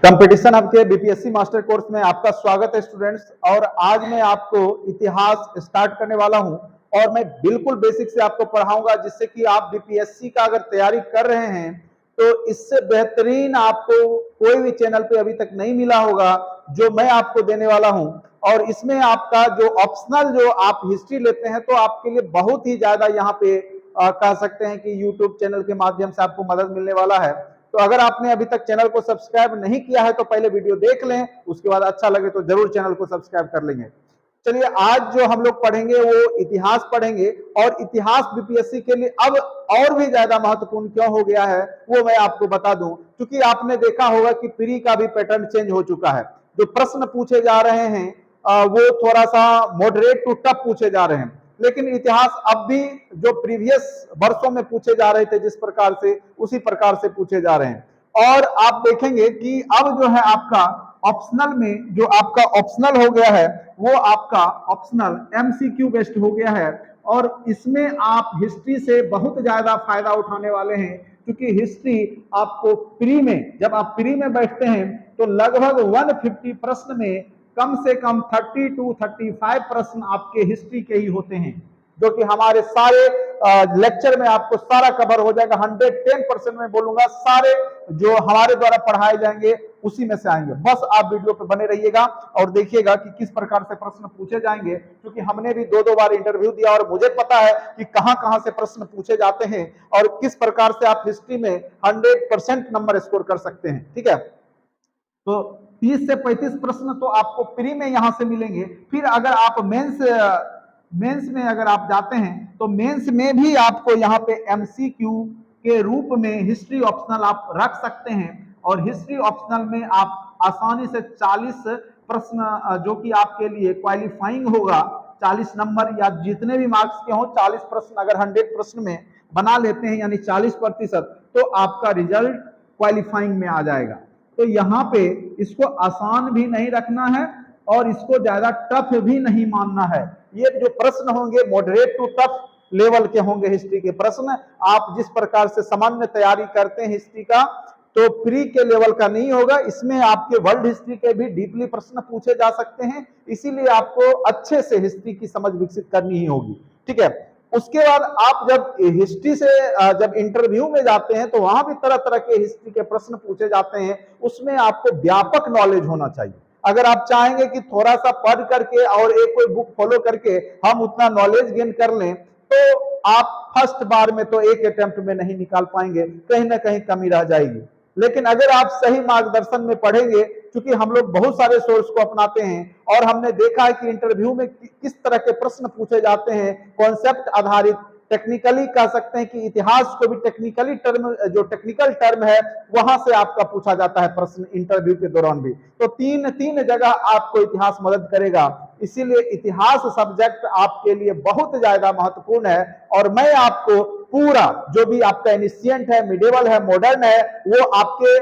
Competition hub के BPSC master course में आपका स्वागत है स्टूडेंट्स। और आज मैं आपको इतिहास स्टार्ट करने वाला हूं और मैं बिल्कुल बेसिक से आपको पढ़ाऊंगा, जिससे कि आप बीपीएससी का अगर तैयारी कर रहे हैं तो इससे बेहतरीन आपको कोई भी चैनल पे अभी तक नहीं मिला होगा जो मैं आपको देने वाला हूं। और इसमें आपका जो ऑप्शनल जो आप हिस्ट्री लेते हैं तो आपके लिए बहुत ही ज्यादा यहाँ पे कह सकते हैं कि यूट्यूब चैनल के माध्यम से आपको मदद मिलने वाला है। तो अगर आपने अभी तक चैनल को सब्सक्राइब नहीं किया है तो पहले वीडियो देख लें, उसके बाद अच्छा लगे तो जरूर चैनल को सब्सक्राइब कर लेंगे। चलिए, आज जो हम लोग पढ़ेंगे वो इतिहास पढ़ेंगे, और इतिहास बीपीएससी के लिए अब और भी ज्यादा महत्वपूर्ण क्यों हो गया है वो मैं आपको बता दूं। क्योंकि आपने देखा होगा कि प्री का भी पैटर्न चेंज हो चुका है। जो प्रश्न पूछे जा रहे हैं वो थोड़ा सा मॉडरेट टू टफ पूछे जा रहे हैं, लेकिन इतिहास अब भी जो प्रीवियस वर्षों में पूछे जा रहे थे जिस प्रकार से, उसी प्रकार से पूछे जा रहे हैं। और आप देखेंगे कि अब जो है आपका ऑप्शनल में जो आपका ऑप्शनल हो गया है वो आपका ऑप्शनल एमसीक्यू बेस्ड हो गया है। और इसमें आप हिस्ट्री से बहुत ज्यादा फायदा उठाने वाले हैं, क्योंकि हिस्ट्री आपको प्री में, जब आप प्री में बैठते हैं तो लगभग 150 प्रश्न में कम से कम 30 to 35 प्रश्न आपके हिस्ट्री के ही होते हैं, जो कि हमारे सारे लेक्चर में आपको सारा कवर हो जाएगा। 110% में बोलूंगा सारे जो हमारे द्वारा पढ़ाए जाएंगे उसी में से आएंगे। बस आप वीडियो पे बने रहिएगा और देखिएगा कि किस प्रकार से प्रश्न पूछे जाएंगे, क्योंकि हमने भी दो बार इंटरव्यू दिया और मुझे पता है कि कहां से प्रश्न पूछे जाते हैं और किस प्रकार से आप हिस्ट्री में 100% नंबर स्कोर कर सकते हैं। ठीक है, तो 30 से 35 प्रश्न तो आपको प्री में यहां से मिलेंगे। फिर अगर आप मेंस में अगर आप जाते हैं तो मेंस में भी आपको यहाँ पे एमसीक्यू के रूप में हिस्ट्री ऑप्शनल आप रख सकते हैं। और हिस्ट्री ऑप्शनल में आप आसानी से 40 प्रश्न जो कि आपके लिए क्वालिफाइंग होगा, 40 नंबर या जितने भी मार्क्स के हों, 40 प्रश्न अगर 100 प्रश्न में बना लेते हैं यानी 40%, तो आपका रिजल्ट क्वालिफाइंग में आ जाएगा। तो यहाँ पे इसको आसान भी नहीं रखना है और इसको ज्यादा टफ भी नहीं मानना है। ये जो प्रश्न होंगे मॉडरेट टू टफ लेवल के होंगे हिस्ट्री के प्रश्न। आप जिस प्रकार से सामान्य तैयारी करते हैं हिस्ट्री का, तो प्री के लेवल का नहीं होगा। इसमें आपके वर्ल्ड हिस्ट्री के भी डीपली प्रश्न पूछे जा सकते हैं, इसीलिए आपको अच्छे से हिस्ट्री की समझ विकसित करनी ही होगी। ठीक है, उसके बाद आप जब हिस्ट्री से जब इंटरव्यू में जाते हैं तो वहां भी तरह तरह के हिस्ट्री के प्रश्न पूछे जाते हैं। उसमें आपको व्यापक नॉलेज होना चाहिए। अगर आप चाहेंगे कि थोड़ा सा पढ़ करके और एक कोई बुक फॉलो करके हम उतना नॉलेज गेन कर लें, तो आप फर्स्ट बार में तो एक अटेम्प्ट में नहीं निकाल पाएंगे, कहीं ना कहीं कमी रह जाएगी। लेकिन अगर आप सही मार्गदर्शन में पढ़ेंगे, क्योंकि हम लोग बहुत सारे सोर्स को अपनाते हैं और हमने देखा है कि इंटरव्यू में किस तरह के प्रश्न पूछे जाते हैं, कॉन्सेप्ट आधारित, टेक्निकली कह सकते हैं कि इतिहास को भी टेक्निकली टर्म, जो टेक्निकल टर्म है वहां से आपका पूछा जाता है प्रश्न इंटरव्यू के दौरान भी। तो तीन जगह आपको इतिहास मदद करेगा, इसीलिए इतिहास सब्जेक्ट आपके लिए बहुत ज्यादा महत्वपूर्ण है। और मैं आपको पूरा जो भी आपका एनिशिएंट है, मिडिवल है, मॉडर्न है, वो आपके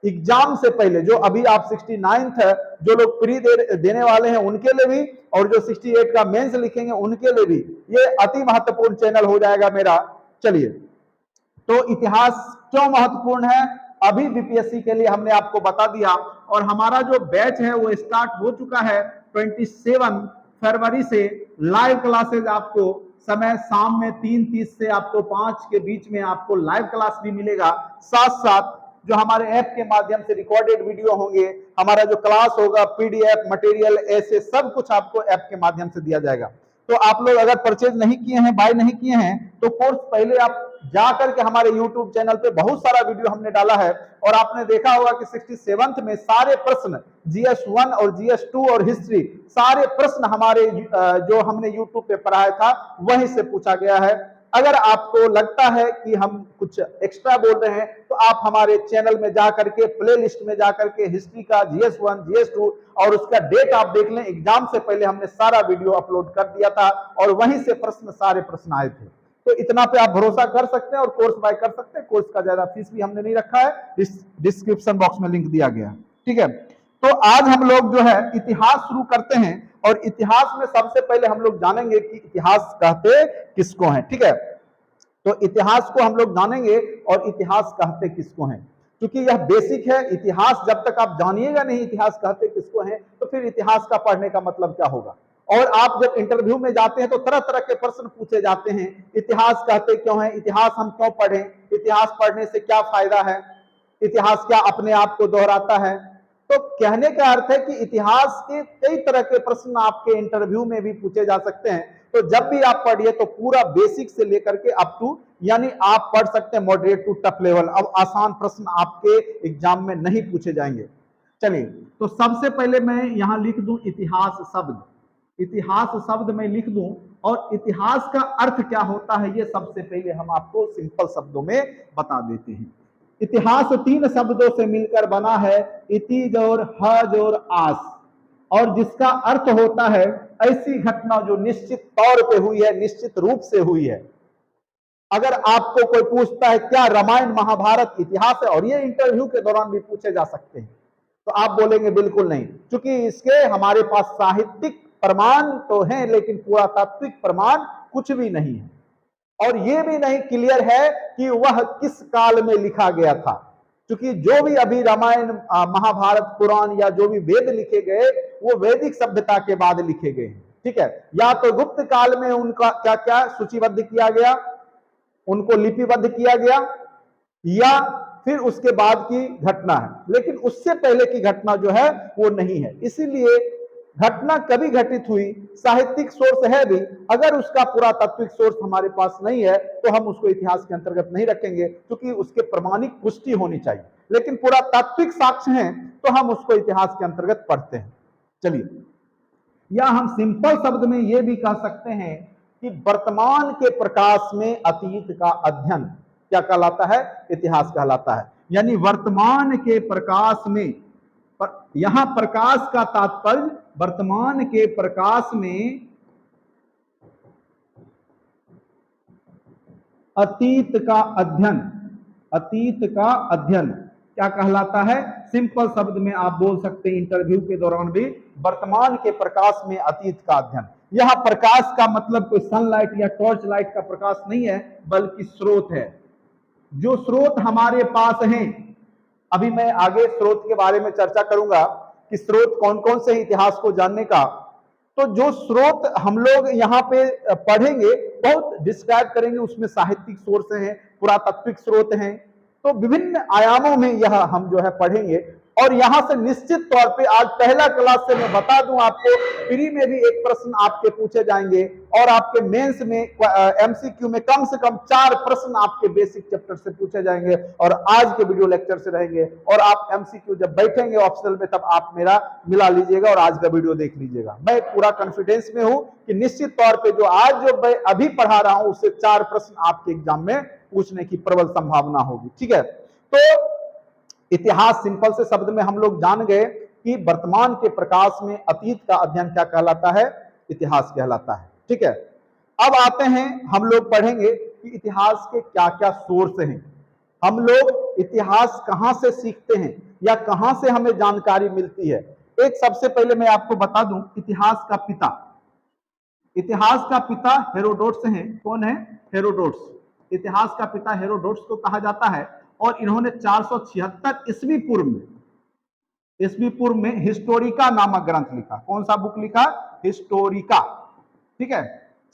एग्जाम से पहले जो अभी आप 69th है जो लोग प्री देने वाले हैं उनके लिए भी, और जो 68 का मेंस लिखेंगे उनके लिए भी ये अति महत्वपूर्ण चैनल हो जाएगा मेरा। चलिए, तो इतिहास क्यों महत्वपूर्ण है अभी बीपीएससी के लिए हमने आपको बता दिया। और हमारा जो बैच है वो स्टार्ट हो चुका है 27 फरवरी से। लाइव क्लासेज आपको समय शाम में 3:30 से आपको 5 के बीच में आपको लाइव क्लास भी मिलेगा। साथ साथ जो हमारे ऐप के माध्यम से रिकॉर्डेड वीडियो होंगे, हमारा जो क्लास होगा, पीडीएफ मटेरियल, ऐसे सब कुछ आपको ऐप के माध्यम से दिया जाएगा। तो आप लोग अगर परचेज नहीं किए हैं, बाय नहीं किए हैं, तो कोर्स पहले आप जा करके हमारे यूट्यूब चैनल पे बहुत सारा वीडियो हमने डाला है और आपने देखा होगा कि 67th में सारे प्रश्न GS1 और GS2 और हिस्ट्री सारे प्रश्न हमारे जो हमने यूट्यूब पे पढ़ाया था वहीं से पूछा गया है। अगर आपको लगता है कि हम कुछ एक्स्ट्रा बोल रहे हैं तो आप हमारे चैनल में जाकर के प्ले लिस्ट में जाकर के हिस्ट्री का GS1 GS2 और उसका डेट आप देख लें। एग्जाम से पहले हमने सारा वीडियो अपलोड कर दिया था और वहीं से सारे प्रश्न आए थे। तो इतना पे आप भरोसा कर सकते हैं और कोर्स बाय कर सकते हैं। कोर्स का ज्यादा फीस भी हमने नहीं रखा है, डिस्क्रिप्शन बॉक्स में लिंक दिया गया है। ठीक है, तो आज हम लोग जो है इतिहास शुरू करते हैं और इतिहास में सबसे पहले हम लोग जानेंगे कि इतिहास कहते किसको हैं। ठीक है, तो इतिहास को हम लोग जानेंगे और इतिहास कहते किसको हैं। क्योंकि यह बेसिक है। इतिहास जब तक आप जानिएगा नहीं इतिहास कहते किसको हैं, तो फिर इतिहास का पढ़ने का मतलब क्या होगा। और आप जब इंटरव्यू में जाते हैं तो तरह तरह के प्रश्न पूछे जाते हैं, इतिहास कहते क्यों है, इतिहास हम क्यों पढ़ें, इतिहास पढ़ने से क्या फायदा है, इतिहास क्या अपने आप को दोहराता है। तो कहने का अर्थ है कि इतिहास के कई तरह के प्रश्न आपके इंटरव्यू में भी पूछे जा सकते हैं। तो जब भी आप पढ़िए तो पूरा बेसिक से लेकर के अप टू, यानी आप पढ़ सकते हैं मॉडरेट टू टफ लेवल। अब आसान प्रश्न आपके एग्जाम में नहीं पूछे जाएंगे। चलिए, तो सबसे पहले मैं यहां लिख दूं इतिहास शब्द, इतिहास शब्द मैं लिख दूं, और इतिहास का अर्थ क्या होता है ये सबसे पहले हम आपको सिंपल शब्दों में बता देते हैं। इतिहास 3 शब्दों से मिलकर बना है, इतिज और हज और आस, और जिसका अर्थ होता है ऐसी घटना जो निश्चित तौर पे हुई है, निश्चित रूप से हुई है। अगर आपको कोई पूछता है क्या रामायण महाभारत इतिहास है, और ये इंटरव्यू के दौरान भी पूछे जा सकते हैं, तो आप बोलेंगे बिल्कुल नहीं, क्योंकि इसके हमारे पास साहित्यिक प्रमाण तो हैं लेकिन पुरातात्विक प्रमाण कुछ भी नहीं है। और यह भी नहीं क्लियर है कि वह किस काल में लिखा गया था, क्योंकि जो भी अभी रामायण महाभारत पुराण या जो भी वेद लिखे गए वो वैदिक सभ्यता के बाद लिखे गए हैं। ठीक है, या तो गुप्त काल में उनका क्या क्या सूचीबद्ध किया गया, उनको लिपिबद्ध किया गया, या फिर उसके बाद की घटना है, लेकिन उससे पहले की घटना जो है वो नहीं है। इसीलिए घटना कभी घटित हुई साहित्यिक सोर्स है भी, अगर उसका पुरातात्विक सोर्स हमारे पास नहीं है तो हम उसको इतिहास के अंतर्गत नहीं रखेंगे, क्योंकि उसके प्रमाणिक पुष्टि होनी चाहिए। लेकिन पुरातात्विक साक्ष्य हैं तो हम उसको इतिहास के अंतर्गत पढ़ते हैं। चलिए, या हम सिंपल शब्द में यह भी कह सकते हैं कि वर्तमान के प्रकाश में अतीत का अध्ययन क्या कहलाता है, इतिहास कहलाता है। यानी वर्तमान के प्रकाश में, यहां प्रकाश का तात्पर्य वर्तमान के प्रकाश में अतीत का अध्ययन, अतीत का अध्ययन क्या कहलाता है। सिंपल शब्द में आप बोल सकते हैं इंटरव्यू के दौरान भी, वर्तमान के प्रकाश में अतीत का अध्ययन। यह प्रकाश का मतलब कोई सनलाइट या टॉर्च लाइट का प्रकाश नहीं है, बल्कि स्रोत है। जो स्रोत हमारे पास हैं, अभी मैं आगे स्रोत के बारे में चर्चा करूंगा कि स्रोत कौन कौन से इतिहास को जानने का। तो जो स्रोत हम लोग यहाँ पे पढ़ेंगे, बहुत डिस्क्राइब करेंगे, उसमें साहित्यिक सोर्स हैं, पुरातात्विक स्रोत हैं, तो विभिन्न आयामों में यह हम जो है पढ़ेंगे। और यहां से निश्चित तौर पे आज पहला क्लास से मैं बता दूं आपको, प्री में भी एक प्रश्न आपके पूछे जाएंगे, और आपके मेंस में एमसीक्यू में कम से कम 4 प्रश्न आपके बेसिक चैप्टर से पूछे जाएंगे, और आज के वीडियो लेक्चर से रहेंगे। और आप एमसीक्यू जब बैठेंगे ऑप्शनल में, तब आप मेरा मिला लीजिएगा और आज का वीडियो देख लीजिएगा। मैं पूरा कॉन्फिडेंस में हूं कि निश्चित तौर पर जो आज जो मैं अभी पढ़ा रहा हूं उससे 4 प्रश्न आपके एग्जाम में पूछने की प्रबल संभावना होगी। ठीक है, तो इतिहास सिंपल से शब्द में हम लोग जान गए कि वर्तमान के प्रकाश में अतीत का अध्ययन क्या कहलाता है, इतिहास कहलाता है। ठीक है, अब आते हैं, हम लोग पढ़ेंगे कि इतिहास के क्या क्या सोर्स हैं, हम लोग इतिहास कहां से सीखते हैं या कहां से हमें जानकारी मिलती है। एक सबसे पहले मैं आपको बता दूं, इतिहास का पिता, इतिहास का पिता हेरोडोटस हैं। कौन है? हेरोडोटस। इतिहास का पिता हेरोडोटस को कहा जाता है, और इन्होंने 476 ईस्वी पूर्व में हिस्टोरिका नामक ग्रंथ लिखा। कौन सा बुक लिखा? हिस्टोरिका। ठीक है,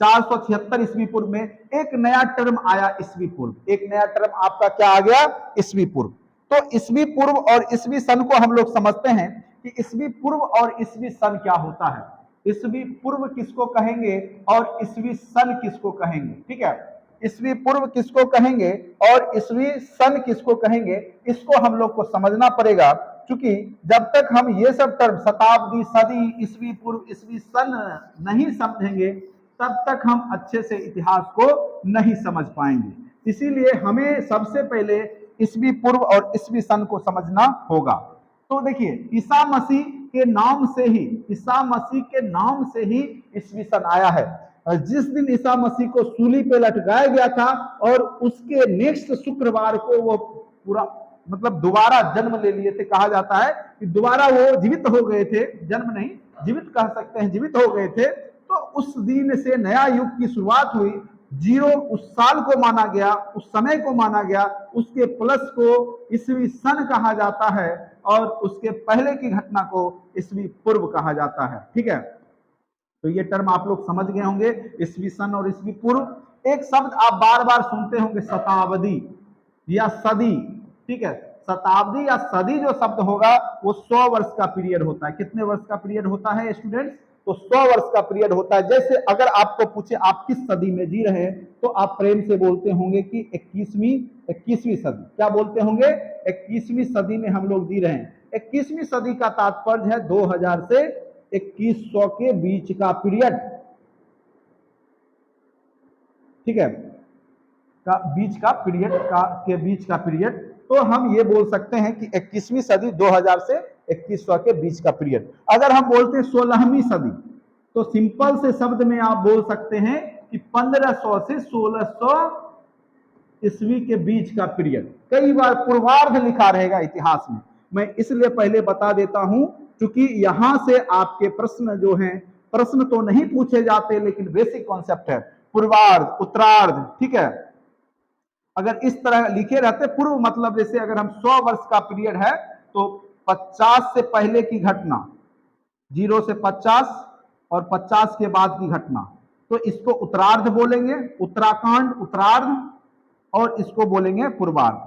476 ईस्वी पूर्व में। एक नया टर्म आया ईस्वी पूर्व, एक नया टर्म आपका क्या आ गया? ईस्वी पूर्व। तो ईस्वी पूर्व और ईस्वी सन को हम लोग समझते हैं कि ईस्वी पूर्व और ईस्वी सन क्या होता है। ईस्वी पूर्व किसको कहेंगे और ईस्वी सन किसको कहेंगे? ठीक है, ईस्वी पूर्व किसको कहेंगे और ईस्वी सन किसको कहेंगे, इसको हम लोग को समझना पड़ेगा, क्योंकि जब तक हम ये सब टर्म शताब्दी, सदी, ईस्वी पूर्व, ईस्वी सन नहीं समझेंगे, तब तक हम अच्छे से इतिहास को नहीं समझ पाएंगे। इसीलिए हमें सबसे पहले ईस्वी पूर्व और ईस्वी सन को समझना होगा। तो देखिए, ईसा मसीह के नाम से ही, ईसा मसीह के नाम से ही ईस्वी सन आया है। जिस दिन ईसा मसीह को सूली पे लटकाया गया था और उसके नेक्स्ट शुक्रवार को वो पूरा मतलब दोबारा जन्म ले लिए थे। कहा जाता है कि दोबारा वो जीवित हो गए थे, जन्म नहीं जीवित कह सकते हैं, जीवित हो गए थे। तो उस दिन से नया युग की शुरुआत हुई। 0 उस साल को माना गया, उस समय को माना गया उसके प्लस को ईस्वी सन कहा जाता है और उसके पहले की घटना को ईस्वी पूर्व कहा जाता है। ठीक है, तो ये टर्म आप लोग समझ गए होंगे, ईस्वी सन और ईस्वी पूर्व। एक शब्द आप बार बार सुनते होंगे, शताब्दी या सदी। ठीक है, शताब्दी या सदी जो शब्द होगा वो 100 वर्ष का पीरियड होता है। कितने वर्ष का पीरियड होता है स्टूडेंट्स? तो 100 वर्ष का पीरियड होता है। जैसे अगर आपको पूछे आप किस सदी में जी रहे हैं, तो आप प्रेम से बोलते होंगे कि 21वीं सदी। क्या बोलते होंगे? 21वीं सदी में हम लोग जी रहे हैं। 21वीं सदी का तात्पर्य है 2000 से 2100 के बीच का पीरियड। ठीक है, बीच का पीरियड। तो हम ये बोल सकते हैं कि 21वीं सदी 2000 से 2100 के बीच का पीरियड। अगर हम बोलते हैं 16वीं सदी, तो सिंपल से शब्द में आप बोल सकते हैं कि 1500 से 1600 ईस्वी के बीच का पीरियड। कई बार पूर्वार्ध लिखा रहेगा इतिहास में, मैं इसलिए पहले बता देता हूं, क्योंकि यहां से आपके प्रश्न जो हैं, प्रश्न तो नहीं पूछे जाते लेकिन बेसिक कॉन्सेप्ट है पूर्वार्ध, उत्तरार्ध। ठीक है, अगर इस तरह लिखे रहते, पूर्व मतलब जैसे अगर हम 100 वर्ष का पीरियड है तो 50 से पहले की घटना, 0 से 50 और 50 के बाद की घटना, तो इसको उत्तरार्ध बोलेंगे, उत्तराखंड उत्तरार्ध, और इसको बोलेंगे पूर्वार्ध।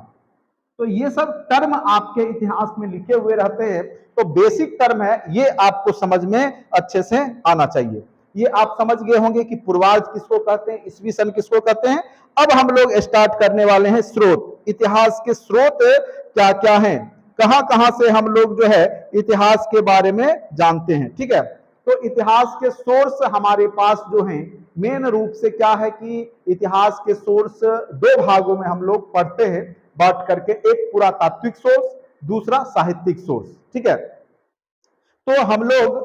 तो ये सब टर्म आपके इतिहास में लिखे हुए रहते हैं, तो बेसिक टर्म है, ये आपको समझ में अच्छे से आना चाहिए। ये आप समझ गए होंगे कि पूर्वार्ध किसको कहते हैं, ईस्वी सन किसको कहते हैं। अब हम लोग स्टार्ट करने वाले हैं स्रोत। इतिहास के स्रोत क्या क्या हैं, कहां कहां से हम लोग जो है इतिहास के बारे में जानते हैं। ठीक है, तो इतिहास के सोर्स हमारे पास जो हैं, मेन रूप से क्या है कि इतिहास के सोर्स दो भागों में हम लोग पढ़ते हैं बांट करके, एक पुरातात्विक सोर्स, दूसरा साहित्यिक सोर्स। ठीक है, तो हम लोग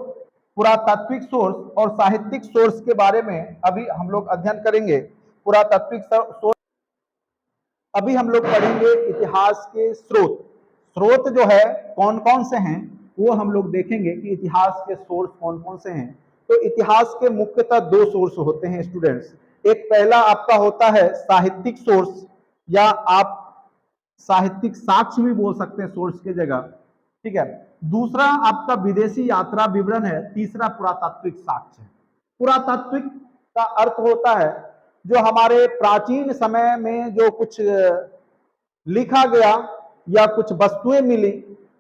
पुरातात्विक सोर्स और साहित्यिक सोर्स के बारे में अभी हम लोग अध्ययन करेंगे। पुरातात्विक सोर्स, अभी हम लोग पढ़ेंगे इतिहास के स्रोत। स्रोत जो है कौन कौन से हैं वो हम लोग देखेंगे कि इतिहास के सोर्स कौन कौन से हैं। तो इतिहास के मुख्यतः दो सोर्स होते हैं स्टूडेंट्स। एक पहला आपका होता है साहित्यिक सोर्स, या आप साहित्यिक साक्ष्य भी बोल सकते हैं सोर्स की जगह। ठीक है, दूसरा आपका विदेशी यात्रा विवरण है, तीसरा पुरातात्विक साक्ष्य है। पुरातात्विक का अर्थ होता है जो हमारे प्राचीन समय में जो कुछ लिखा गया या कुछ वस्तुएं मिली,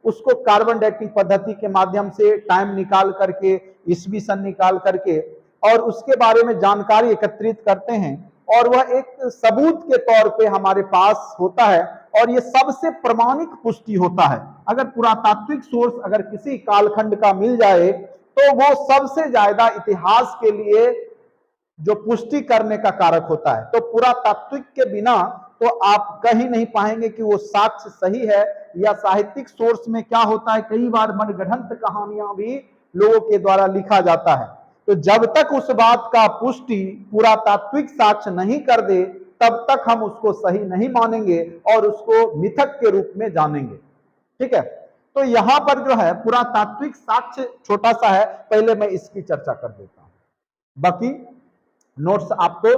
उसको कार्बन डेटिंग पद्धति के माध्यम से टाइम निकाल करके, ईस्वी सन निकाल करके, और उसके बारे में जानकारी एकत्रित करते हैं, और वह एक सबूत के तौर पे हमारे पास होता है, और ये सबसे प्रमाणिक पुष्टि होता है। अगर पुरातात्विक सोर्स अगर किसी कालखंड का मिल जाए तो वो सबसे ज्यादा इतिहास के लिए जो पुष्टि करने का कारक होता है। तो पुरातात्विक के बिना तो आप कहीं नहीं पाएंगे कि वो साक्ष्य सही है। या साहित्यिक सोर्स में क्या होता है, कई बार मनगढ़ंत कहानियां भी लोगों के द्वारा लिखा जाता है। तो जब तक उस बात का पुष्टि पुरातात्विक साक्ष्य नहीं कर दे, तब तक हम उसको सही नहीं मानेंगे और उसको मिथक के रूप में जानेंगे। ठीक है, तो यहां पर जो है पुरातात्विक साक्ष्य छोटा सा है, पहले मैं इसकी चर्चा कर देता हूं। बाकी नोट्स आपको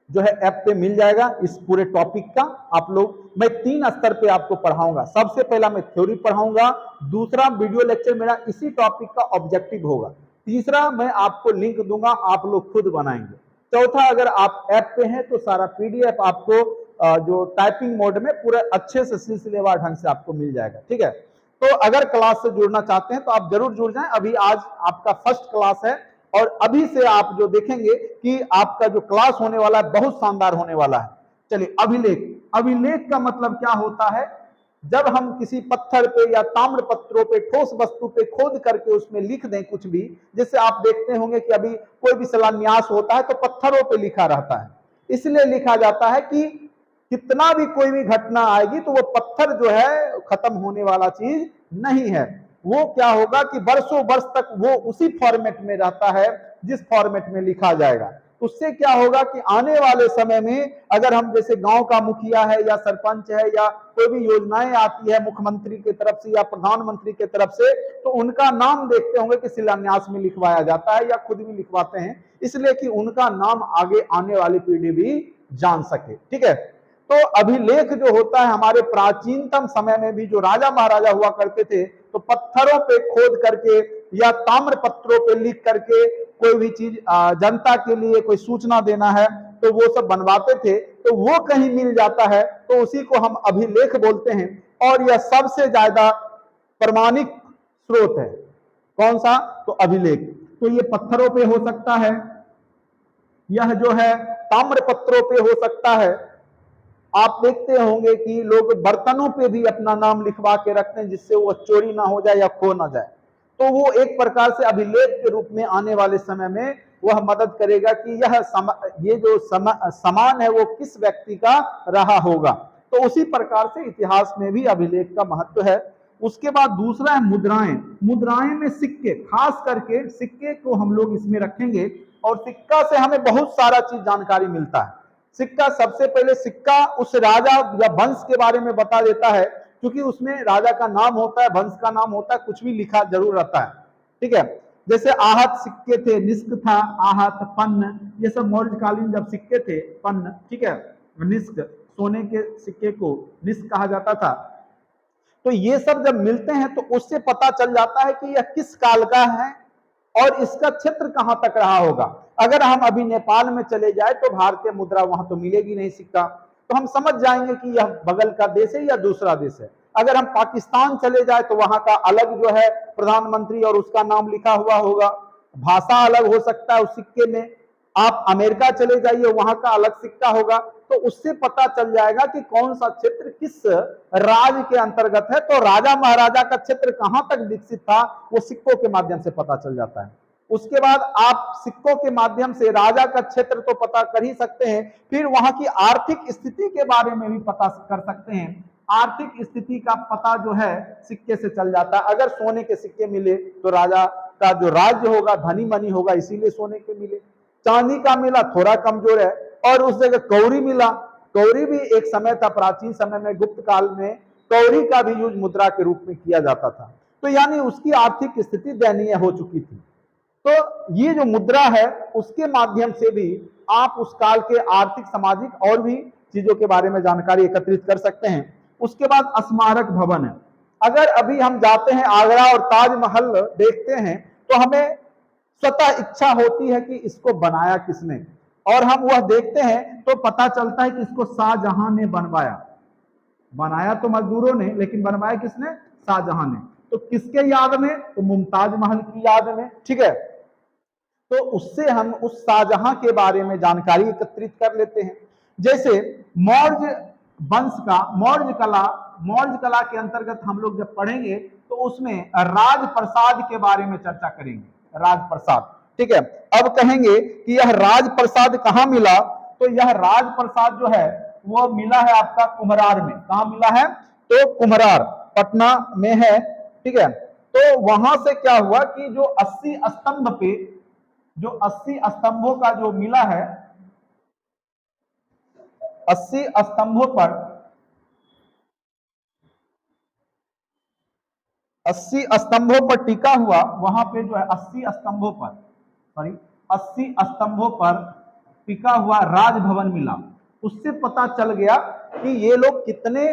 जो है ऐप पे मिल जाएगा इस पूरे टॉपिक का। आप लोग, मैं 3 स्तर पे आपको पढ़ाऊंगा। सबसे पहला मैं थ्योरी पढ़ाऊंगा, दूसरा वीडियो लेक्चर मेरा इसी टॉपिक का ऑब्जेक्टिव होगा, तीसरा मैं आपको लिंक दूंगा, आप लोग खुद बनाएंगे, चौथा अगर आप ऐप पे हैं तो सारा पीडीएफ आपको जो टाइपिंग मोड में पूरे अच्छे से सिलसिलेवार ढंग से आपको मिल जाएगा। ठीक है, तो अगर क्लास से जुड़ना चाहते हैं तो आप जरूर जुड़ जाएं। अभी आज आपका फर्स्ट क्लास है, और अभी से आप जो देखेंगे कि आपका जो क्लास होने वाला है बहुत शानदार होने वाला है। चलिए, अभिलेख। अभिलेख का मतलब क्या होता है, जब हम किसी पत्थर पे या ताम्र पत्रों पे, ठोस वस्तु पे खोद करके उसमें लिख दें कुछ भी, जैसे आप देखते होंगे कि अभी कोई भी शिलान्यास होता है तो पत्थरों पे लिखा रहता है। इसलिए लिखा जाता है कि कितना भी कोई भी घटना आएगी तो वो पत्थर जो है खत्म होने वाला चीज नहीं है। वो क्या होगा कि वर्षों वर्ष तक वो उसी फॉर्मेट में रहता है जिस फॉर्मेट में लिखा जाएगा। उससे क्या होगा कि आने वाले समय में अगर हम जैसे गांव का मुखिया है या सरपंच है या कोई भी योजनाएं आती है मुख्यमंत्री की तरफ से या प्रधानमंत्री की तरफ से, तो उनका नाम देखते होंगे कि शिलान्यास में लिखवाया जाता है या खुद भी लिखवाते हैं, इसलिए कि उनका नाम आगे आने वाली पीढ़ी भी जान सके। ठीक है, तो अभिलेख जो होता है हमारे प्राचीनतम समय में भी जो राजा महाराजा हुआ करते थे, तो पत्थरों पे खोद करके या ताम्र पत्रों पे लिख करके कोई भी चीज जनता के लिए कोई सूचना देना है तो वो सब बनवाते थे। तो वो कहीं मिल जाता है तो उसी को हम अभिलेख बोलते हैं, और यह सबसे ज्यादा प्रमाणिक स्रोत है। कौन सा? तो अभिलेख। तो ये पत्थरों पे हो सकता है, यह जो है ताम्र पत्रों पे हो सकता है। आप देखते होंगे कि लोग बर्तनों पे भी अपना नाम लिखवा के रखते हैं जिससे वो चोरी ना हो जाए या खो ना जाए। तो वो एक प्रकार से अभिलेख के रूप में आने वाले समय में वह मदद करेगा कि ये जो सामान है वो किस व्यक्ति का रहा होगा। तो उसी प्रकार से इतिहास में भी अभिलेख का महत्व है। उसके बाद दूसरा है मुद्राएं। मुद्राएं में सिक्के, खास करके सिक्के को हम लोग इसमें रखेंगे, और सिक्का से हमें बहुत सारा चीज जानकारी मिलता है। सिक्का, सबसे पहले सिक्का उस राजा या वंश के बारे में बता देता है, क्योंकि उसमें राजा का नाम होता है, वंश का नाम होता है, कुछ भी लिखा जरूर रहता है। ठीक है, जैसे आहत सिक्के थे, निष्क था, आहत, पन्न, ये सब मौर्यकालीन जब सिक्के थे, पन्न, ठीक है, निष्क, सोने के सिक्के को निष्क कहा जाता था। तो ये सब जब मिलते हैं तो उससे पता चल जाता है कि यह किस काल का है और इसका क्षेत्र कहां तक रहा होगा। अगर हम अभी नेपाल में चले जाए तो भारतीय मुद्रा वहां तो मिलेगी नहीं, सिक्का, तो हम समझ जाएंगे कि यह बगल का देश है या दूसरा देश है। अगर हम पाकिस्तान चले जाए तो वहां का अलग जो है प्रधानमंत्री और उसका नाम लिखा हुआ होगा, भाषा अलग हो सकता है उस सिक्के में। आप अमेरिका चले जाइए, वहां का अलग सिक्का होगा, तो उससे पता चल जाएगा कि कौन सा क्षेत्र किस राज्य के अंतर्गत है। तो राजा महाराजा का क्षेत्र कहां तक विकसित था वो सिक्कों के माध्यम से पता चल जाता है। उसके बाद आप सिक्कों के माध्यम से राजा का क्षेत्र तो पता कर ही सकते हैं, फिर वहां की आर्थिक स्थिति के बारे में भी पता कर सकते हैं। आर्थिक स्थिति का पता जो है सिक्के से चल जाता है। अगर सोने के सिक्के मिले तो राजा का जो राज्य होगा धनी मनी होगा, इसीलिए सोने के मिले। चांदी का मिला थोड़ा कमजोर है, और उस जगह कौड़ी मिला। कौड़ी भी एक समय था, प्राचीन समय में, गुप्त काल में कौड़ी का भी यूज मुद्रा के रूप में किया जाता था। तो यानी उसकी आर्थिक स्थिति दयनीय हो चुकी थी। तो ये जो मुद्रा है उसके माध्यम से भी आप उस काल के आर्थिक, सामाजिक और भी चीजों के बारे में जानकारी एकत्रित कर सकते हैं। उसके बाद स्मारक भवन है। अगर अभी हम जाते हैं आगरा और ताजमहल देखते हैं तो हमें स्वतः इच्छा होती है कि इसको बनाया किसने, और हम वह देखते हैं तो पता चलता है कि इसको शाहजहां ने बनवाया। बनाया तो मजदूरों ने, लेकिन बनवाया किसने? शाहजहां ने। तो किसके याद में? तो मुमताज महल की याद में। ठीक है, तो उससे हम उस शाहजहां के बारे में जानकारी एकत्रित कर लेते हैं। जैसे मौर्य वंश का मौर्य कला के अंतर्गत हम लोग जब पढ़ेंगे तो उसमें राजप्रसाद के बारे में चर्चा करेंगे। राजप्रसाद, ठीक है। अब कहेंगे कि यह राजप्रसाद कहां मिला, तो यह राजप्रसाद जो है वो मिला है आपका कुम्हरार में। कहां मिला है? तो कुम्हरार पटना में है, ठीक है। तो वहां से क्या हुआ कि जो 80 स्तंभ पे, जो 80 स्तंभों का जो मिला है, 80 स्तंभों पर 80 स्तंभों पर टिका हुआ, वहां पे जो है 80 स्तंभों पर टिका हुआ राजभवन मिला। उससे पता चल गया कि ये लोग कितने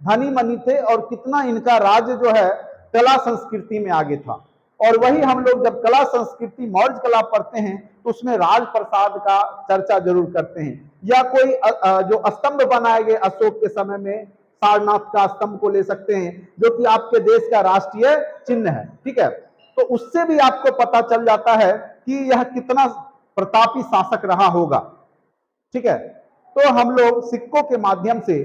धनी मनी थे और कितना इनका राज्य जो है कला संस्कृति में आगे था। और वही हम लोग जब कला संस्कृति मौर्य कला पढ़ते हैं तो उसमें राजप्रसाद का चर्चा जरूर करते हैं। या कोई जो स्तंभ बनाए गए अशोक के समय में, सारनाथ का स्तंभ को ले सकते हैं जो कि आपके देश का राष्ट्रीय चिन्ह है, ठीक है। तो उससे भी आपको पता चल जाता है कि यह कितना प्रतापी शासक रहा होगा, ठीक है। तो हम लोग सिक्कों के माध्यम से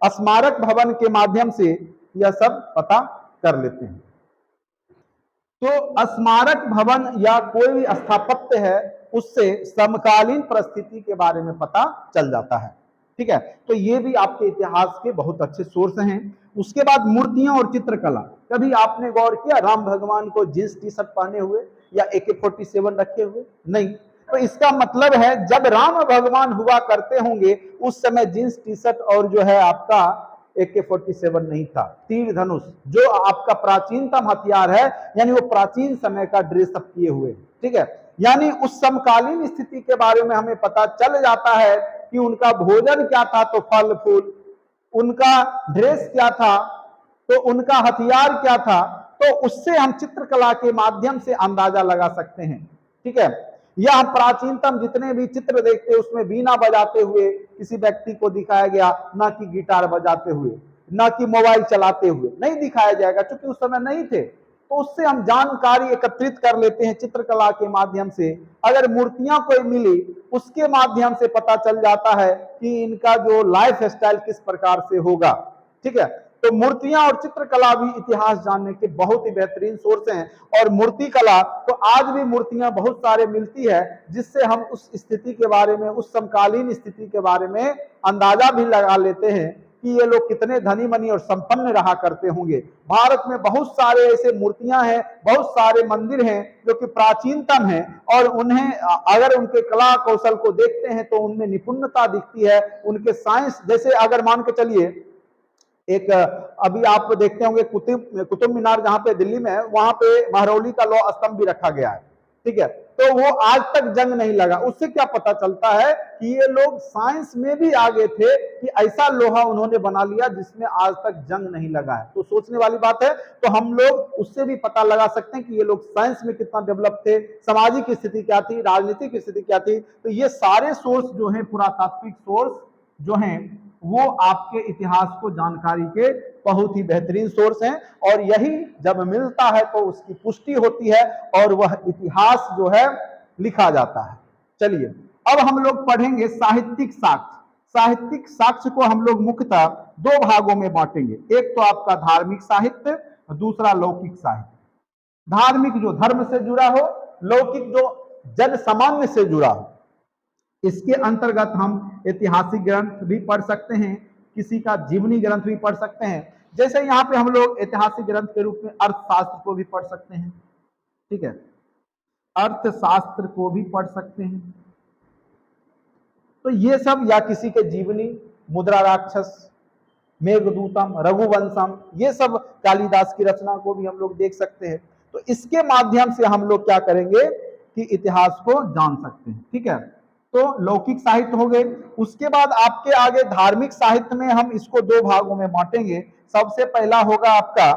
स्मारक भवन के माध्यम से यह सब पता कर लेते हैं। तो स्मारक भवन या कोई भी स्थापत्य है उससे समकालीन परिस्थिति के बारे में पता चल जाता है, ठीक है। तो ये भी आपके इतिहास के बहुत अच्छे सोर्स हैं। उसके बाद मूर्तियां और चित्रकला। कभी आपने गौर किया राम भगवान को जींस टी शर्ट पहने हुए या AK-47 रखे हुए? नहीं। तो इसका मतलब है जब राम भगवान हुआ करते होंगे उस समय जींस टी शर्ट और जो है आपका AK-47 नहीं था। तीर धनुष जो आपका प्राचीनतम हथियार है, यानी वो प्राचीन समय का ड्रेसअप किए हुए, ठीक है। यानी उस समकालीन स्थिति के बारे में हमें पता चल जाता है कि उनका भोजन क्या था, तो फल फूल, उनका ड्रेस क्या था, तो उनका हथियार क्या था, तो उससे हम चित्रकला के माध्यम से अंदाजा लगा सकते हैं। ठीक है, या हम प्राचीनतम जितने भी चित्र देखते हैं उसमें बीना बजाते हुए किसी व्यक्ति को दिखाया गया, ना कि गिटार बजाते हुए, ना कि मोबाइल चलाते हुए, नहीं दिखाया जाएगा क्योंकि उस समय नहीं थे। तो उससे हम जानकारी एकत्रित कर लेते हैं चित्रकला के माध्यम से। अगर मूर्तियां कोई मिली उसके माध्यम से पता चल जाता है कि इनका जो लाइफ स्टाइल किस प्रकार से होगा। ठीक है, तो मूर्तियां और चित्रकला भी इतिहास जानने के बहुत ही बेहतरीन सोर्स हैं। और मूर्ति कला तो आज भी मूर्तियां बहुत सारे मिलती है जिससे हम उस स्थिति के बारे में, उस समकालीन स्थिति के बारे में अंदाजा भी लगा लेते हैं कि ये लोग कितने धनी मनी और संपन्न रहा करते होंगे। भारत में बहुत सारे ऐसे मूर्तियां हैं, बहुत सारे मंदिर हैं जो कि प्राचीनतम हैं, और उन्हें अगर उनके कला कौशल को देखते हैं तो उनमें निपुणता दिखती है। उनके साइंस, जैसे अगर मान के चलिए एक अभी आप देखते होंगे कुतुब मीनार जहां पे दिल्ली में है, वहां पे महरौली का लौह स्तंभ भी रखा गया है। ठीक है, तो वो आज तक जंग नहीं लगा। उससे क्या पता चलता है कि ये लोग साइंस में भी आगे थे कि ऐसा लोहा उन्होंने बना लिया जिसमें आज तक जंग नहीं लगा है। तो सोचने वाली बात है। तो हम लोग उससे भी पता लगा सकते हैं कि ये लोग साइंस में कितना डेवलप थे, सामाजिक स्थिति क्या थी, राजनीतिक स्थिति क्या थी। तो ये सारे सोर्स जो है, पुरातात्विक सोर्स जो हैं, वो आपके इतिहास को जानकारी के बहुत ही बेहतरीन सोर्स हैं। और यही जब मिलता है तो उसकी पुष्टि होती है और वह इतिहास जो है लिखा जाता है। चलिए अब हम लोग पढ़ेंगे साहित्यिक साक्ष्य। साहित्यिक साक्ष्य को हम लोग मुख्यतः दो भागों में बांटेंगे। एक तो आपका धार्मिक साहित्य, दूसरा लौकिक साहित्य। धार्मिक जो धर्म से जुड़ा हो, लौकिक जो जन सामान्य से जुड़ा हो। इसके अंतर्गत हम ऐतिहासिक ग्रंथ भी पढ़ सकते हैं, किसी का जीवनी ग्रंथ भी पढ़ सकते हैं। जैसे यहाँ पे हम लोग ऐतिहासिक ग्रंथ के रूप में अर्थशास्त्र को भी पढ़ सकते हैं। ठीक है, अर्थशास्त्र को भी पढ़ सकते हैं। तो ये सब, या किसी के जीवनी, मुद्रा राक्षस, मेघदूतम, रघुवंशम, ये सब कालिदास की रचना को भी हम लोग देख सकते हैं। तो इसके माध्यम से हम लोग क्या करेंगे कि इतिहास को जान सकते हैं। ठीक है, तो लौकिक साहित्य हो गए। उसके बाद आपके आगे धार्मिक साहित्य में हम इसको दो भागों में बांटेंगे। सबसे पहला होगा आपका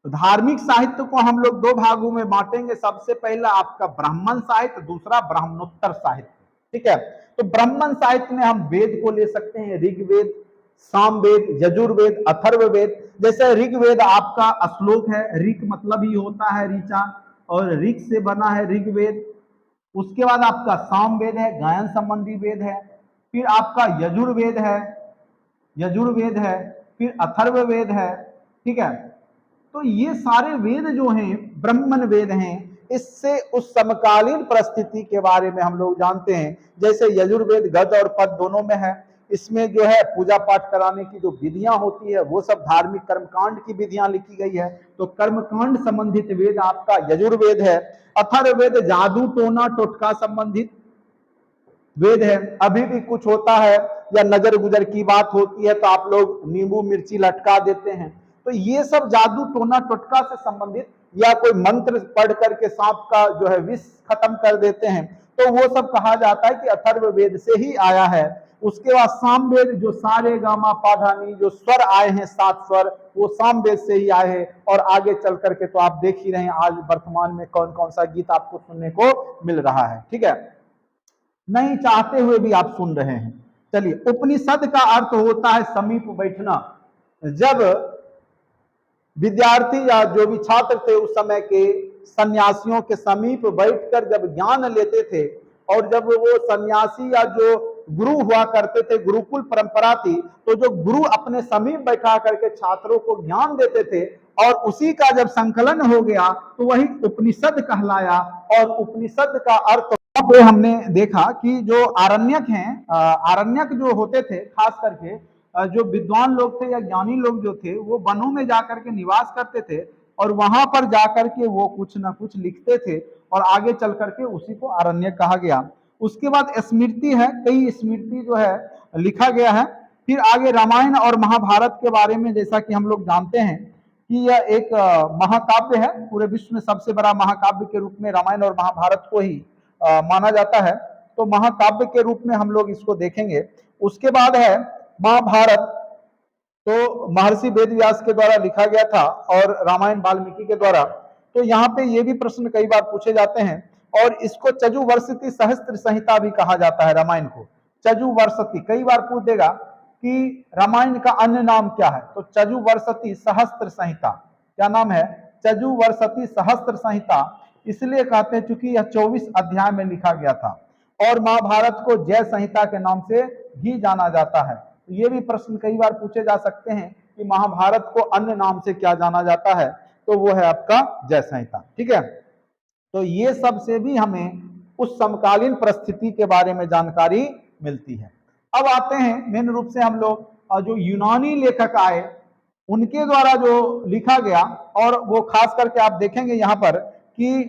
धार्मिक साहित्य को हम लोग दो भागों में बांटेंगे। सबसे पहला आपका ब्राह्मण साहित्य, दूसरा ब्राह्मणोत्तर साहित्य। ठीक है, तो ब्राह्मण साहित्य में हम वेद को ले सकते हैं, ऋग्वेद, सामवेद, यजुर्वेद, अथर्ववेद। जैसे ऋग्वेद आपका श्लोक है, ऋक मतलब ही होता है ऋचा, और ऋक से बना है ऋग्वेद। उसके बाद आपका सामवेद है, गायन संबंधी वेद है। फिर आपका यजुर्वेद है, यजुर्वेद है, फिर अथर्ववेद है। ठीक है, तो ये सारे वेद जो हैं ब्राह्मण वेद हैं। इससे उस समकालीन परिस्थिति के बारे में हम लोग जानते हैं। जैसे यजुर्वेद गद और पद दोनों में है। इसमें जो है पूजा पाठ कराने की जो विधियां होती है वो सब धार्मिक कर्मकांड की विधियां लिखी गई है। तो कर्मकांड संबंधित वेद आपका यजुर्वेद है। अथर्ववेद जादू टोना टोटका संबंधित वेद है। अभी भी कुछ होता है या नजर गुजर की बात होती है तो आप लोग नींबू मिर्ची लटका देते हैं। तो ये सब जादू टोना टोटका से संबंधित, या कोई मंत्र पढ़ करके सांप का जो है विष खत्म कर देते हैं, तो वो सब कहा जाता है कि अथर्ववेद से ही आया है। उसके बाद सामवेद, जो सारे गामा पाधानी जो स्वर आए हैं, 7 स्वर, वो सामवेद से ही आए हैं। और आगे चल करके तो आप देख ही रहे हैं आज वर्तमान में कौन कौन सा गीत आपको सुनने को मिल रहा है। ठीक है, नहीं चाहते हुए भी आप सुन रहे हैं। चलिए, उपनिषद का अर्थ होता है समीप बैठना। जब विद्यार्थी या जो भी छात्र थे उस समय के सन्यासियों के समीप बैठकर जब ज्ञान लेते थे, और जब वो सन्यासी या जो गुरु हुआ करते थे, गुरुकुल परंपरा थी, तो जो गुरु अपने समीप बैठा करके छात्रों को ज्ञान देते थे, और उसी का जब संकलन हो गया तो वही उपनिषद कहलाया। और उपनिषद का अर्थ पे हमने देखा कि जो आरण्यक हैं, आरण्यक जो होते थे, खास करके जो विद्वान लोग थे या ज्ञानी लोग जो थे, वो वनों में जाकर के निवास करते थे, और वहां पर जाकर के वो कुछ ना कुछ लिखते थे, और आगे चल करके उसी को आरण्यक कहा गया। उसके बाद स्मृति है, कई स्मृति जो है लिखा गया है। फिर आगे रामायण और महाभारत के बारे में, जैसा कि हम लोग जानते हैं कि यह एक महाकाव्य है। पूरे विश्व में सबसे बड़ा महाकाव्य के रूप में रामायण और महाभारत को ही माना जाता है, तो महाकाव्य के रूप में हम लोग इसको देखेंगे। उसके बाद है महाभारत, तो महर्षि वेदव्यास के द्वारा लिखा गया था और रामायण वाल्मीकि के द्वारा। तो यहाँ पे ये भी प्रश्न कई बार पूछे जाते हैं, और इसको चजुवर्षति सहस्त्र संहिता भी कहा जाता है। रामायण को चजुवर्षति कई बार पूछ देगा कि रामायण का अन्य नाम क्या है, तो चजुवर्षति सहस्त्र संहिता। क्या नाम है? चजुवर्षति सहस्त्र संहिता। इसलिए कहते हैं क्योंकि यह 24 अध्याय में लिखा गया था, और महाभारत को जय संहिता के नाम से भी जाना जाता है। तो ये भी प्रश्न कई बार पूछे जा सकते हैं कि महाभारत को अन्य नाम से क्या जाना जाता है, तो वो है आपका जय संहिता। ठीक है, तो ये सब से भी हमें उस समकालीन परिस्थिति के बारे में जानकारी मिलती है। अब आते हैं मेन रूप से हम लोग जो यूनानी लेखक आए उनके द्वारा जो लिखा गया, और वो खास करके आप देखेंगे यहाँ पर कि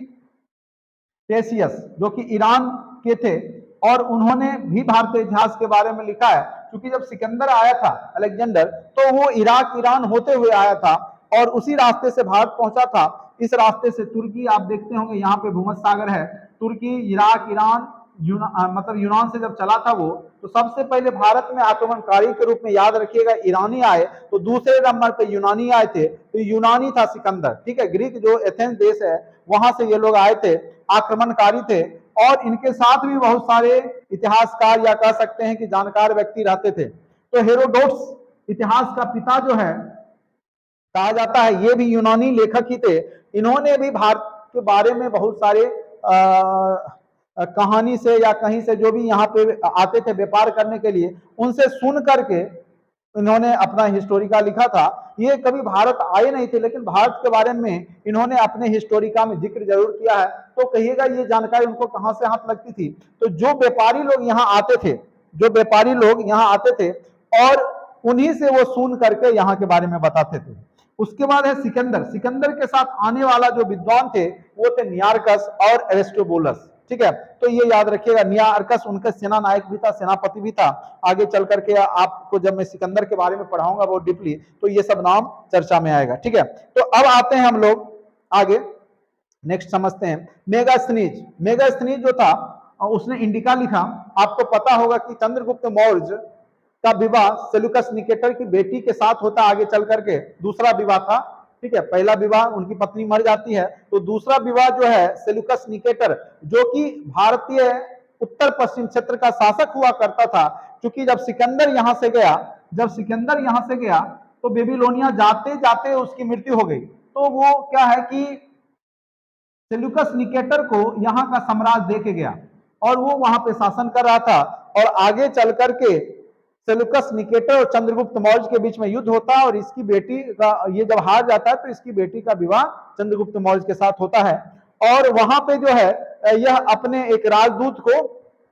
टेसियस जो कि ईरान के थे, और उन्होंने भी भारतीय इतिहास के बारे में लिखा है। क्योंकि जब सिकंदर आया था, अलेक्जेंडर, तो वो इराक ईरान होते हुए आया था और उसी रास्ते से भारत पहुंचा था। इस रास्ते से तुर्की, आप देखते होंगे यहाँ पे भूमध्य सागर है, तुर्की, इराक, ईरान, मतलब यूनान से जब चला था वो, तो सबसे पहले भारत में आक्रमणकारी के रूप में याद रखिएगा ईरानी आए, तो दूसरे नंबर पे यूनानी आए थे। तो यूनानी था सिकंदर। ठीक है, ग्रीक जो एथेंस देश है वहां से ये लोग आए थे, आक्रमणकारी थे, और इनके साथ भी बहुत सारे इतिहासकार या कह सकते हैं कि जानकार व्यक्ति रहते थे। तो हेरोडोट्स इतिहास का पिता जो है कहा जाता है, ये भी यूनानी लेखक ही थे। इन्होंने भी भारत के बारे में बहुत सारे कहानी से या कहीं से जो भी यहाँ पे आते थे व्यापार करने के लिए, उनसे सुन करके इन्होंने अपना हिस्टोरिका लिखा था। ये कभी भारत आए नहीं थे, लेकिन भारत के बारे में इन्होंने अपने हिस्टोरिका में जिक्र जरूर किया है। तो कहिएगा ये जानकारी उनको कहां से हाथ लगती थी? तो जो व्यापारी लोग यहाँ आते थे, जो व्यापारी लोग यहाँ आते थे, और उन्हीं से वो सुन करके यहाँ के बारे में बताते थे। उसके बाद है सिकंदर। सिकंदर के साथ आने वाला जो विद्वान थे वो थे नियारकस और एरिस्टोबुलस। ठीक है, तो ये याद रखिएगा, नियारकस उनका सेना नायक भी था, सेनापति भी था। आगे चल करके आपको जब मैं सिकंदर के बारे में पढ़ाऊंगा बहुत डीपली, तो ये सब नाम चर्चा में आएगा। ठीक है, तो अब आते हैं हम लोग आगे, नेक्स्ट समझते हैं मेगास्थनीज। मेगास्थनीज जो था उसने इंडिका लिखा। आपको पता होगा कि चंद्रगुप्त मौर्य का विवाह सेल्यूकस निकेटर की बेटी के साथ होता आगे चल करके, दूसरा विवाह था। ठीक है, पहला विवाह उनकी पत्नी मर जाती है, तो दूसरा विवाह जो है सेल्यूकस निकेटर, जो कि भारतीय उत्तर पश्चिम क्षेत्र का शासक हुआ करता था। क्योंकि जब सिकंदर यहां से गया, तो बेबीलोनिया जाते जाते उसकी मृत्यु हो गई। तो वो क्या है कि सेल्यूकस निकेटर को यहाँ का साम्राज्य दे के गया, और वो वहां पे शासन कर रहा था। और आगे चल करके सेल्यूकस निकेटर और चंद्रगुप्त मौर्य के बीच में युद्ध होता है, और इसकी बेटी का, ये जब हार जाता है तो इसकी बेटी का विवाह चंद्रगुप्त मौर्य के साथ होता है। और वहां पे जो है यह अपने एक राजदूत को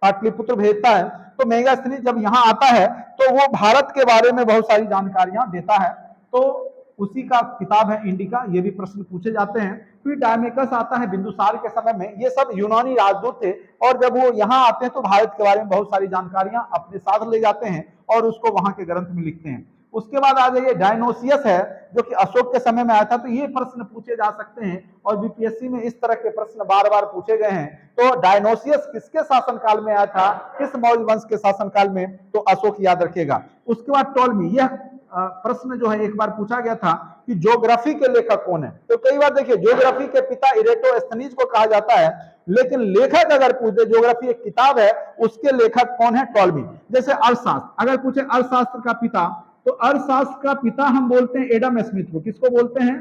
पाटलिपुत्र भेजता है। तो मेगास्थनीज जब यहाँ आता है तो वो भारत के बारे में बहुत सारी जानकारियां देता है। तो उसी का किताब है इंडिका। ये भी प्रश्न पूछे जाते हैं। फिर डायमेकस आता है बिंदुसार के समय में। ये सब यूनानी राजदूत थे, और जब वो यहाँ आते हैं तो भारत के बारे में बहुत सारी जानकारियां अपने साथ ले जाते हैं और उसको वहां के ग्रंथ में लिखते हैं। उसके बाद आ जाइए डायनोसियस है, जो कि अशोक के समय में आया था। तो ये प्रश्न पूछे जा सकते हैं, और बीपीएससी में इस तरह के प्रश्न बार बार पूछे गए हैं। तो डायनोसियस किसके शासनकाल में आया था, किस मौर्य वंश के शासनकाल में? तो अशोक याद रखिएगा। उसके बाद टोलमी, यह प्रश्न जो है एक बार पूछा गया था कि ज्योग्राफी के लेखक कौन है। तो कई बार देखिए, ज्योग्राफी के पिता इरेटोस्थनीज को कहा जाता है, लेकिन लेखक अगर पूछे, ज्योग्राफी एक किताब है, उसके लेखक कौन है? टोलमी। जैसे अर्थशास्त्र, अगर पूछे अर्थशास्त्र का पिता, तो अर्थशास्त्र का पिता हम बोलते हैं एडम स्मिथ को। किसको बोलते हैं?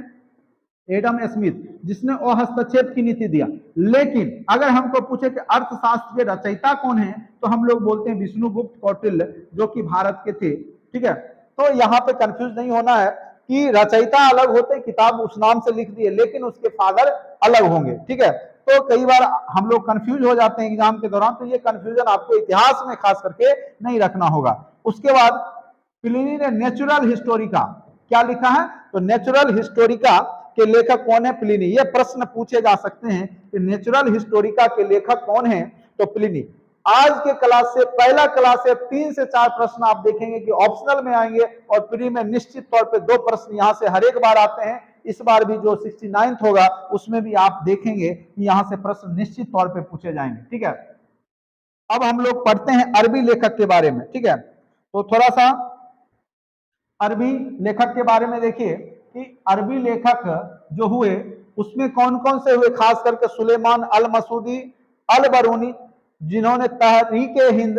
एडम स्मिथ, जिसने हस्तक्षेप की नीति दिया। लेकिन अगर हमको पूछे कि अर्थशास्त्र के रचयिता कौन है, तो हम लोग बोलते हैं विष्णुगुप्त कौटिल्य, जो कि भारत के थे। ठीक है, तो यहाँ पे कंफ्यूज नहीं होना है कि रचयिता अलग होते, किताब उस नाम से लिख दिए, लेकिन उसके फादर अलग होंगे। ठीक है, तो कई बार हम लोग कंफ्यूज हो जाते हैं एग्जाम के दौरान, तो ये कंफ्यूजन आपको इतिहास में खास करके नहीं रखना होगा। उसके बाद प्लिनी ने नेचुरल हिस्टोरिका क्या लिखा है? तो नेचुरल हिस्टोरिका के लेखक कौन है? प्लिनी। ये प्रश्न पूछे जा सकते हैं कि नेचुरल हिस्टोरिका के लेखक कौन है? तो प्लिनी। आज के क्लास से, पहला क्लास से 3 से 4 प्रश्न आप देखेंगे कि ऑप्शनल में आएंगे, और प्री में निश्चित तौर पे 2 प्रश्न यहां से हर एक बार आते हैं। इस बार भी जो 69th होगा उसमें भी आप देखेंगे कि यहाँ से प्रश्न निश्चित तौर पे पूछे जाएंगे। ठीक है, अब हम लोग पढ़ते हैं अरबी लेखक के बारे में। ठीक है, तो थोड़ा सा अरबी लेखक के बारे में देखिए कि अरबी लेखक जो हुए उसमें कौन कौन से हुए, खास करके सुलेमान अल मसूदी अल बरूनी जिन्होंने तहरीक हिंद,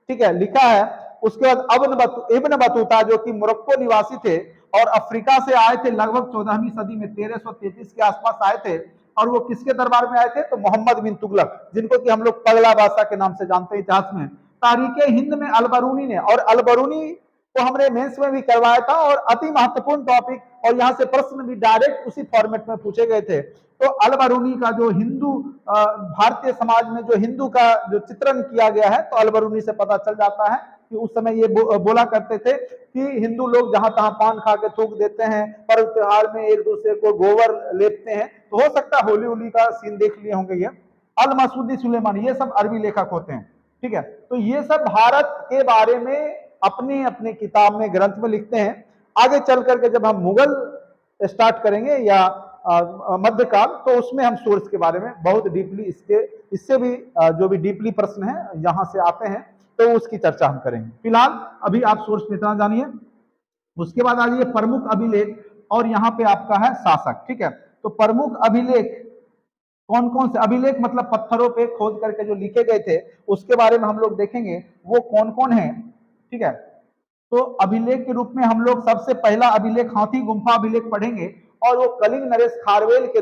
ठीक है, लिखा है। उसके बाद इब्न बतूता जो कि मोरक्को निवासी थे और अफ्रीका से आए थे, लगभग 14वीं सदी में 1333 के आसपास आए थे। और वो किसके दरबार में आए थे? तो मोहम्मद बिन तुगलक, जिनको कि हम लोग पगला बादशाह के नाम से जानते हैं इतिहास में। तारीख हिंद में अलबरूनी ने, और अलबरूनी को हमने मेंस में भी करवाया था और अति महत्वपूर्ण टॉपिक, और यहाँ से प्रश्न भी डायरेक्ट उसी फॉर्मेट में पूछे गए थे। तो अलबरूनी का जो हिंदू भारतीय समाज में जो हिंदू का जो चित्रण किया गया है, तो अलबरूनी से पता चल जाता है कि उस समय ये बोला करते थे कि हिंदू लोग जहां तहां पान खा के थूक देते हैं, पर्व त्योहार में एक दूसरे को गोबर लेपते हैं। तो हो सकता है होली उली का सीन देख लिए होंगे ये। अल मसूदी सुलेमानी, ये सब अरबी लेखक होते हैं। ठीक है, तो ये सब भारत के बारे में अपने अपने किताब में, ग्रंथ में लिखते हैं। आगे चल करके जब हम मुगल स्टार्ट करेंगे या मध्यकाल, तो उसमें हम सोर्स के बारे में बहुत डीपली इससे भी जो भी डीपली प्रश्न है यहाँ से आते हैं, तो उसकी चर्चा हम करेंगे। फिलहाल अभी आप सोर्स में इतना जानिए। उसके बाद आ जाइए प्रमुख अभिलेख, और यहाँ पे आपका है शासक। ठीक है, तो प्रमुख अभिलेख कौन कौन से अभिलेख, मतलब पत्थरों पे खोद करके जो लिखे गए थे, उसके बारे में हम लोग देखेंगे वो कौन कौन है। ठीक है, तो अभिलेख के रूप में हम लोग सबसे पहला अभिलेख हाथी गुम्फा अभिलेख पढ़ेंगे, और वो कलिंग नरेश खारवेल के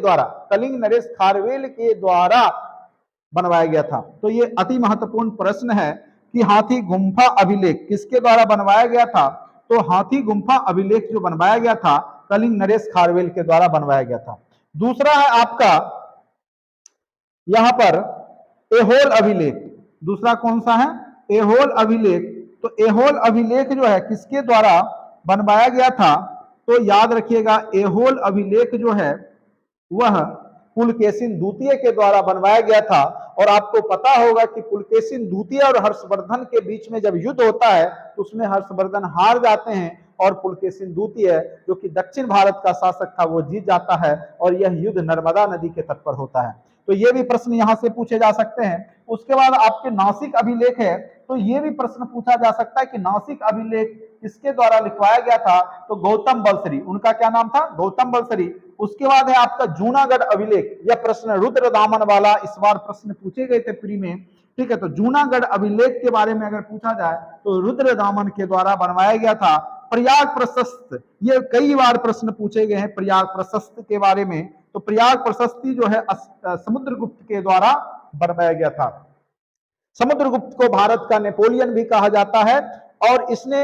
द्वारा बनवाया गया था। तो ये अति महत्वपूर्ण प्रश्न है कि हाथी गुम्फा अभिलेख किसके द्वारा बनवाया गया था? तो हाथी गुम्फा अभिलेख जो बनवाया गया था, कलिंग नरेश खारवेल के द्वारा बनवाया गया था। दूसरा है आपका यहां पर एहोल अभिलेख। दूसरा कौन सा है? एहोल अभिलेख। तो एहोल अभिलेख जो है किसके द्वारा बनवाया गया था? तो याद रखिएगा, एहोल अभिलेख जो है वह पुलकेशिन द्वितीय के द्वारा बनवाया गया था। और आपको पता होगा कि पुलकेशिन द्वितीय और हर्षवर्धन के बीच में जब युद्ध होता है तो उसमें हर्षवर्धन हार जाते हैं, और पुलकेशिन द्वितीय जो कि दक्षिण भारत का शासक था वो जीत जाता है, और यह युद्ध नर्मदा नदी के तट पर होता है। तो ये भी प्रश्न यहाँ से पूछे जा सकते हैं। उसके बाद आपके नासिक अभिलेख है, तो ये भी प्रश्न पूछा जा सकता है कि नासिक अभिलेख किसके द्वारा लिखवाया गया था? तो गौतम बलसरी, उनका क्या नाम था? गौतम बलसरी। उसके बाद है आपका जूनागढ़ अभिलेख। यह प्रश्न रुद्र दामन वाला इस बार प्रश्न पूछे गए थे प्री में। ठीक है, तो जूनागढ़ अभिलेख के बारे में अगर पूछा जाए तो रुद्र दामन के द्वारा बनवाया गया था। प्रयाग प्रशस्त, ये कई बार प्रश्न पूछे गए हैं प्रयाग प्रशस्त के बारे में। तो प्रयाग प्रशस्ति जो है समुद्रगुप्त के द्वारा बनवाया गया था। समुद्रगुप्त को भारत का नेपोलियन भी कहा जाता है, और इसने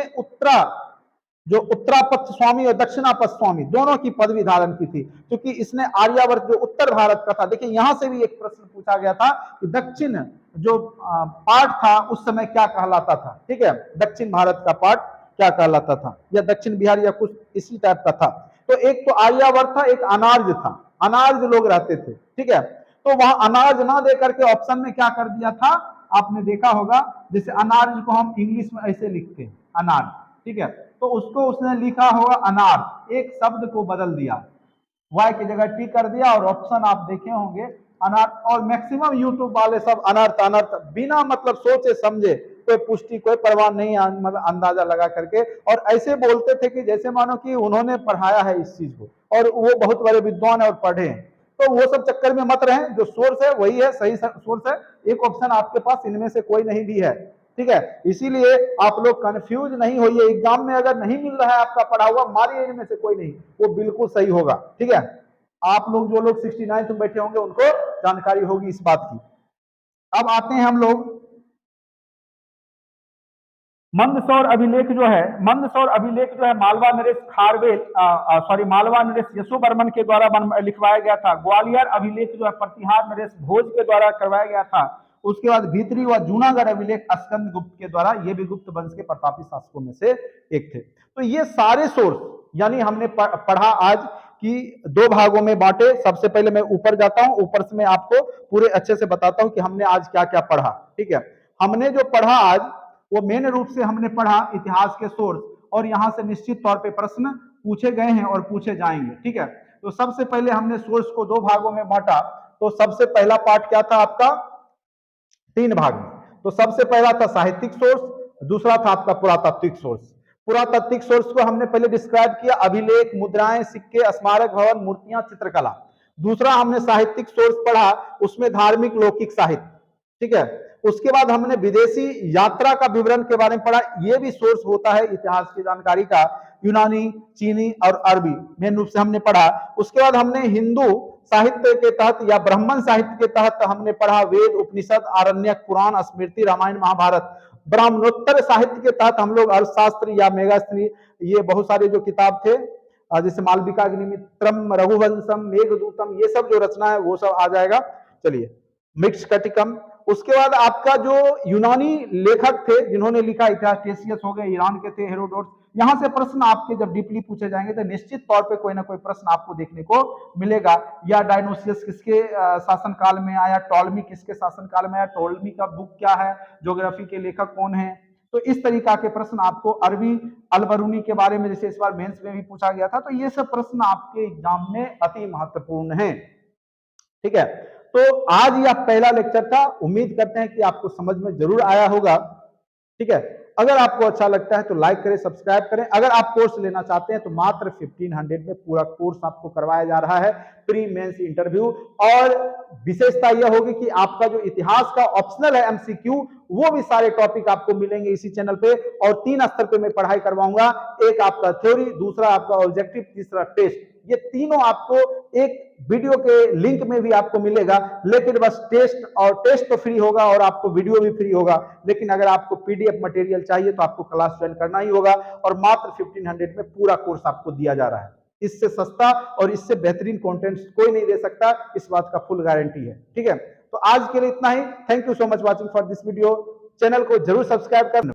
उत्तरापथ स्वामी और दक्षिणापथ स्वामी दोनों की पदवी धारण की थी, क्योंकि इसने आर्यावर्त जो उत्तर भारत का था, देखिए यहां से भी एक प्रश्न पूछा गया था कि दक्षिण जो पार्ट था उस समय क्या कहलाता था। ठीक है, दक्षिण भारत का पार्ट क्या कहलाता था, या दक्षिण बिहार या कुछ इसी टाइप का था। तो एक तो आर्यावर्त था, एक अनार्य था, अनार्य लोग रहते थे। ठीक है, तो वहां अनार्य ना दे करके ऑप्शन में क्या कर दिया था, आपने देखा होगा, जैसे अनार्य को हम इंग्लिश में ऐसे लिखते हैं अनार्य। ठीक है, तो उसको उसने लिखा होगा अनार, एक शब्द को बदल दिया, वाई की जगह टी कर दिया, और ऑप्शन आप देखे होंगे अनार। और मैक्सिमम यूट्यूब वाले सब अनर्थ अनर्थ बिना मतलब सोचे समझे, कोई पुष्टि कोई परवाह नहीं, मतलब अंदाजा लगा करके, और ऐसे बोलते थे कि जैसे मानो कि उन्होंने पढ़ाया है इस चीज को, और वो बहुत बड़े विद्वान है और पढ़े हैं। तो वो सब चक्कर में मत रहें, जो सोर्स है वही है, सही सोर्स है। एक ऑप्शन आपके पास इनमें से कोई नहीं भी है। ठीक है, इसीलिए आप लोग कंफ्यूज नहीं होइए। एग्जाम में अगर नहीं मिल रहा है आपका पढ़ा हुआ, मारिए इनमें से कोई नहीं, वो बिल्कुल सही होगा। ठीक है, आप लोग जो लोग 69 में बैठे होंगे उनको जानकारी होगी इस बात की। अब आते हैं हम लोग मंदसौर अभिलेख जो है, मंदसौर अभिलेख जो है मालवा नरेश खारवेल मालवा नरेश यशोवर्मन के द्वारा लिखवाया गया था। ग्वालियर अभिलेख जो है प्रतिहार नरेश भोज के द्वारा करवाया गया था। उसके बाद भीतरी व जूनागढ़ अभिलेख स्कंद गुप्त के द्वारा, ये भी गुप्त वंश के प्रतापी शासकों में से एक थे। तो ये सारे सोर्स यानी हमने पढ़ा आज कि दो भागों में बांटे। सबसे पहले मैं ऊपर जाता हूं, ऊपर से मैं आपको पूरे अच्छे से बताता हूं कि हमने आज क्या क्या पढ़ा। ठीक है, हमने जो पढ़ा आज वो मेन रूप से हमने पढ़ा इतिहास के सोर्स, और यहां से निश्चित तौर पे प्रश्न पूछे गए हैं और पूछे जाएंगे। ठीक है, तो सबसे पहले हमने सोर्स को 2 भागों में बांटा। तो सबसे पहला पार्ट क्या था आपका, 3 भाग में। तो सबसे पहला था साहित्यिक सोर्स, दूसरा था आपका पुरातात्विक सोर्स। पुरातात्विक सोर्स को हमने पहले डिस्क्राइब किया, अभिलेख, मुद्राएं, सिक्के, स्मारक भवन, मूर्तियां, चित्रकला। दूसरा हमने साहित्यिक सोर्स पढ़ा, उसमें धार्मिक लौकिक साहित्य, ठीक है। उसके बाद हमने विदेशी यात्रा का विवरण के बारे में पढ़ा, यह भी सोर्स होता है इतिहास की जानकारी का, यूनानी, चीनी और अरबी मेन रूप से हमने पढ़ा। उसके बाद हमने हिंदू साहित्य के तहत या ब्राह्मण साहित्य के तहत हमने पढ़ा वेद, उपनिषद, आरण्यक, पुराण, स्मृति, रामायण, महाभारत। ब्राह्मणोत्तर साहित्य के तहत हम लोग अर्थशास्त्र या मेघास्त्री, ये बहुत सारे जो किताब थे, जैसे मालविकाग्निमित्रम, रघुवंशम, मेघदूतम, ये सब जो रचना है वो सब आ जाएगा। चलिए, मिक्सकटिकम। उसके बाद आपका जो यूनानी लेखक थे जिन्होंने लिखा, इतिहास टेसियस हो गए, ईरान के थे हेरोडोटस। यहां से प्रश्न आपके जब डीपली पूछे जाएंगे तो निश्चित तौर पे कोई ना कोई प्रश्न आपको देखने को मिलेगा। या डायनोसियस किसके शासन काल में आया, टॉलमी किसके शासन काल में आया, टॉलमी का बुक क्या है, ज्योग्राफी के लेखक कौन है। तो इस तरीका के प्रश्न आपको, अरबी अलबरूनी के बारे में जैसे इस बार मेंस में भी पूछा गया था, तो ये सब प्रश्न आपके एग्जाम में अति महत्वपूर्ण है, ठीक है। तो आज यह पहला लेक्चर था, उम्मीद करते हैं कि आपको समझ में जरूर आया होगा, ठीक है। अगर आपको अच्छा लगता है तो लाइक करें, सब्सक्राइब करें। अगर आप कोर्स लेना चाहते हैं तो मात्र 1500 में पूरा कोर्स आपको करवाया जा रहा है, प्री मेंस इंटरव्यू। और विशेषता यह होगी कि आपका जो इतिहास का ऑप्शनल है एमसीक्यू, वो भी सारे टॉपिक आपको मिलेंगे इसी चैनल पे। और 3 स्तर पे मैं पढ़ाई करवाऊंगा, एक आपका थ्योरी, दूसरा आपका ऑब्जेक्टिव, तीसरा टेस्ट। ये तीनों आपको एक वीडियो के लिंक में भी आपको मिलेगा, लेकिन बस टेस्ट तो फ्री होगा और आपको वीडियो भी फ्री होगा। लेकिन अगर आपको पीडीएफ मटेरियल चाहिए तो आपको क्लास ज्वाइन करना ही होगा, और मात्र 1500 में पूरा कोर्स आपको दिया जा रहा है। इससे सस्ता और इससे बेहतरीन कंटेंट कोई नहीं दे सकता, इस बात का फुल गारंटी है, ठीक है। तो आज के लिए इतना ही। Thank you so much watching for this video. Channel को जरूर सब्सक्राइब कर